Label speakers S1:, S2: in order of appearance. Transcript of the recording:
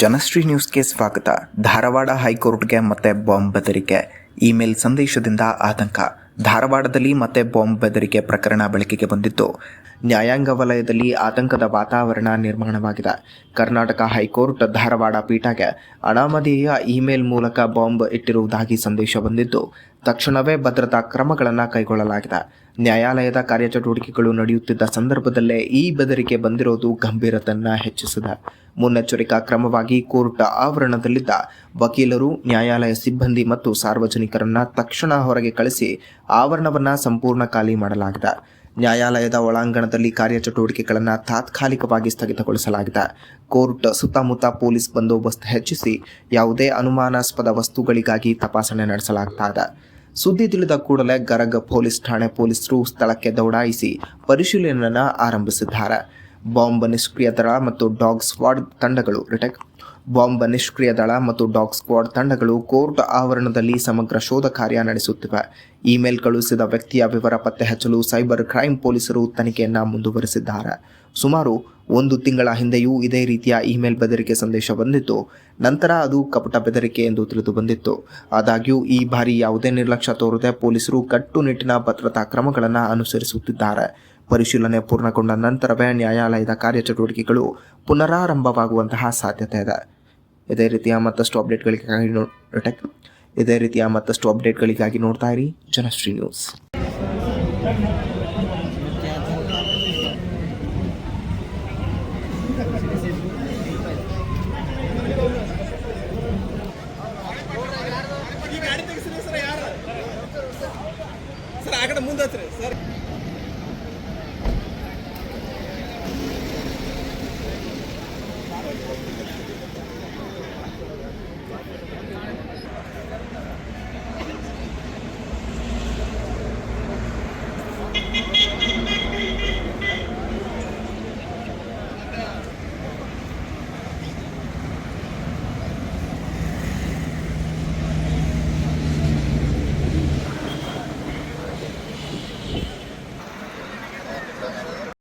S1: ಜನಶ್ರೀ ನ್ಯೂಸ್ಗೆ ಸ್ವಾಗತ. ಧಾರವಾಡ ಹೈಕೋರ್ಟ್ಗೆ ಮತ್ತೆ ಬಾಂಬ್ ಬೆದರಿಕೆ. ಇಮೇಲ್ ಸಂದೇಶದಿಂದ ಆತಂಕ. ಧಾರವಾಡದಲ್ಲಿ ಮತ್ತೆ ಬಾಂಬ್ ಬೆದರಿಕೆ ಪ್ರಕರಣ ಬೆಳಕಿಗೆ ಬಂದಿದ್ದು, ನ್ಯಾಯಾಂಗ ವಲಯದಲ್ಲಿ ಆತಂಕದ ವಾತಾವರಣ ನಿರ್ಮಾಣವಾಗಿದೆ. ಕರ್ನಾಟಕ ಹೈಕೋರ್ಟ್ ಧಾರವಾಡ ಪೀಠಕ್ಕೆ ಅನಾಮಧೇಯ ಇಮೇಲ್ ಮೂಲಕ ಬಾಂಬ್ ಇಟ್ಟಿರುವುದಾಗಿ ಸಂದೇಶ ಬಂದಿದ್ದು, ತಕ್ಷಣವೇ ಭದ್ರತಾ ಕ್ರಮಗಳನ್ನು ಕೈಗೊಳ್ಳಲಾಗಿದೆ. ನ್ಯಾಯಾಲಯದ ಕಾರ್ಯಚಟುವಟಿಕೆಗಳು ನಡೆಯುತ್ತಿದ್ದ ಸಂದರ್ಭದಲ್ಲೇ ಈ ಬೆದರಿಕೆ ಬಂದಿರೋದು ಗಂಭೀರತೆಯನ್ನು ಹೆಚ್ಚಿಸಿದೆ. ಮುನ್ನೆಚ್ಚರಿಕಾ ಕ್ರಮವಾಗಿ ಕೋರ್ಟ್ ಆವರಣದಲ್ಲಿದ್ದ ವಕೀಲರು, ನ್ಯಾಯಾಲಯ ಸಿಬ್ಬಂದಿ ಮತ್ತು ಸಾರ್ವಜನಿಕರನ್ನ ತಕ್ಷಣ ಹೊರಗೆ ಕಳಿಸಿ ಆವರಣವನ್ನು ಸಂಪೂರ್ಣ ಖಾಲಿ ಮಾಡಲಾಗಿದೆ. ನ್ಯಾಯಾಲಯದ ಒಳಾಂಗಣದಲ್ಲಿ ಕಾರ್ಯಚಟುವಟಿಕೆಗಳನ್ನು ತಾತ್ಕಾಲಿಕವಾಗಿ ಸ್ಥಗಿತಗೊಳಿಸಲಾಗಿದೆ. ಕೋರ್ಟ್ ಸುತ್ತಮುತ್ತ ಪೊಲೀಸ್ ಬಂದೋಬಸ್ತ್ ಹೆಚ್ಚಿಸಿ ಯಾವುದೇ ಅನುಮಾನಾಸ್ಪದ ವಸ್ತುಗಳಿಗಾಗಿ ತಪಾಸಣೆ ನಡೆಸಲಾಗ್ತಾ ಇದೆ. ಸುದ್ದಿ ತಿಳಿದ ಕೂಡಲೇ ಗರಗ್ ಪೊಲೀಸ್ ಠಾಣೆ ಪೊಲೀಸರು ಸ್ಥಳಕ್ಕೆ ದೌಡಾಯಿಸಿ ಪರಿಶೀಲನೆಯನ್ನು ಆರಂಭಿಸಿದ್ದಾರೆ. ಬಾಂಬ್ ನಿಷ್ಕ್ರಿಯ ದಳ ಮತ್ತು ಡಾಗ್ ಸ್ಕ್ವಾಡ್ ತಂಡಗಳು ಕೋರ್ಟ್ ಆವರಣದಲ್ಲಿ ಸಮಗ್ರ ಶೋಧ ಕಾರ್ಯ ನಡೆಸುತ್ತಿವೆ. ಇಮೇಲ್ ಕಳುಹಿಸಿದ ವ್ಯಕ್ತಿಯ ವಿವರ ಪತ್ತೆ ಹಚ್ಚಲು ಸೈಬರ್ ಕ್ರೈಂ ಪೊಲೀಸರು ತನಿಖೆಯನ್ನು ಮುಂದುವರೆಸಿದ್ದಾರೆ. ಸುಮಾರು 1 ತಿಂಗಳ ಹಿಂದೆಯೂ ಇದೇ ರೀತಿಯ ಇಮೇಲ್ ಬೆದರಿಕೆ ಸಂದೇಶ ಬಂದಿತ್ತು. ನಂತರ ಅದು ಕಪಟ ಬೆದರಿಕೆ ಎಂದು ತಿಳಿದು ಬಂದಿತ್ತು. ಆದಾಗ್ಯೂ ಈ ಬಾರಿ ಯಾವುದೇ ನಿರ್ಲಕ್ಷ್ಯ ತೋರದೆ ಪೊಲೀಸರು ಕಟ್ಟುನಿಟ್ಟಿನ ಭದ್ರತಾ ಕ್ರಮಗಳನ್ನು ಅನುಸರಿಸುತ್ತಿದ್ದಾರೆ. ಪರಿಶೀಲನೆ ಪೂರ್ಣಗೊಂಡ ನಂತರವೇ ನ್ಯಾಯಾಲಯದ ಕಾರ್ಯಚಟುವಟಿಕೆಗಳು ಪುನರಾರಂಭವಾಗುವಂತಹ ಸಾಧ್ಯತೆ ಇದೆ. ಇದೇ ರೀತಿಯ ಮತ್ತಷ್ಟು ಅಪ್ಡೇಟ್ಗಳಿಗಾಗಿ ನೋಡ್ತಾ ಇರಿ ಜನಶ್ರೀ ನ್ಯೂಸ್.